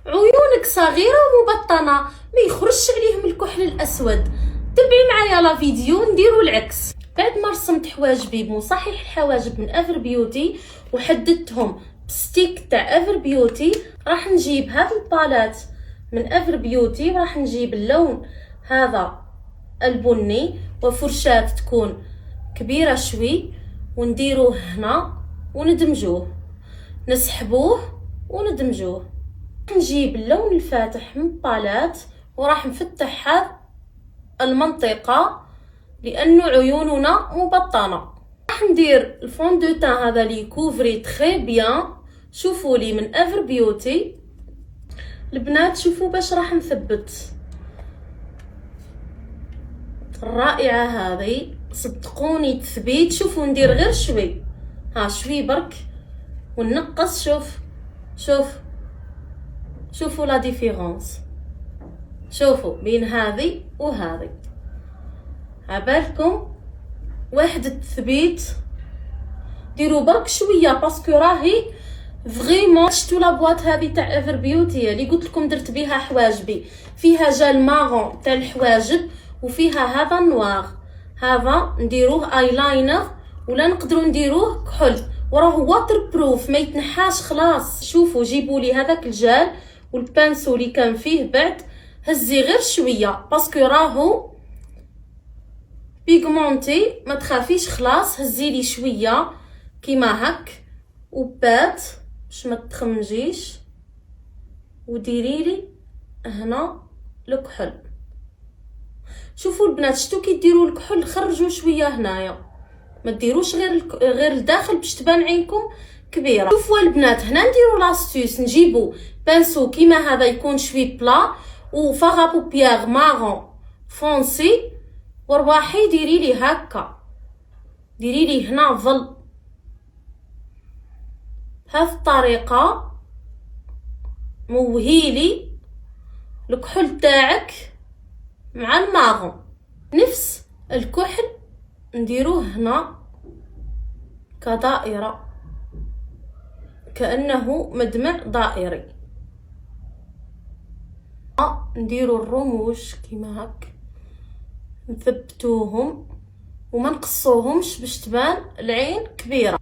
عيونك صغيره ومبطنه ما يخرجش عليهم الكحل الاسود. تبعي معايا لا فيديو نديروا العكس. بعد ما رسمت حواجبي بمصحح الحواجب من افر بيوتي وحددتهم بستيك تاع افر بيوتي، راح نجيب هذا البالات من افر بيوتي، راح نجيب اللون هذا البني وفرشاة تكون كبيره شوي ونديروه هنا وندمجوه، نسحبوه وندمجوه. نجيب اللون الفاتح من بالات وراح نفتح هذه المنطقه لانه عيوننا مبطنه. راح ندير الفون دو تان هذا لي كوفري تري بيان. شوفوا لي من افر بيوتي البنات، شوفوا باش راح نثبت الرائعه هذه. صدقوني تثبيت. شوفوا ندير غير شوي، ها شوي برك ونقص. شوفوا لا ديفيرونس. شوفوا بين هذه وهذه. عبالكم واحد التثبيت ديروا برك شويه باسكو راهي فريمون. شفتوا لابواط هذه تاع افر بيوتي اللي قلت لكم درت بها حواجبي، فيها جال مارون تاع الحواجب وفيها هذا النوار. هذا نديروه ايلاينر ولا نقدروا نديروه كحل، وراه واتر بروف ما يتنحاش خلاص. شوفوا جيبوا لي هذاك الجال والبانسو اللي كان فيه، بعد هزي غير شويه باسكو راهو بيغمونتي. ما تخافيش خلاص، هزي لي شويه كيما هك وبات باش ما تخمجيش، وديري لي هنا الكحل. شوفوا البنات، شتو كي ديروا الكحل خرجوا شويه هنايا، ما ديروش غير الداخل باش تبان عينكم كبيره. شوفوا البنات، هنا نديروا لاستيوس، نجيبوا بانسو كيما هذا يكون شوي بلا وفاغا بوبيير مارون فونسي، ورواحي ديري لي هكا، ديري لي هنا ظل بهذه الطريقه. موهيلي الكحل تاعك مع الماغون. نفس الكحل نديروه هنا كدائره، كأنه مدمع دائري. نديروا الرموش كيما هك، نثبتوهم وما نقصوهمش باش تبان العين كبيره.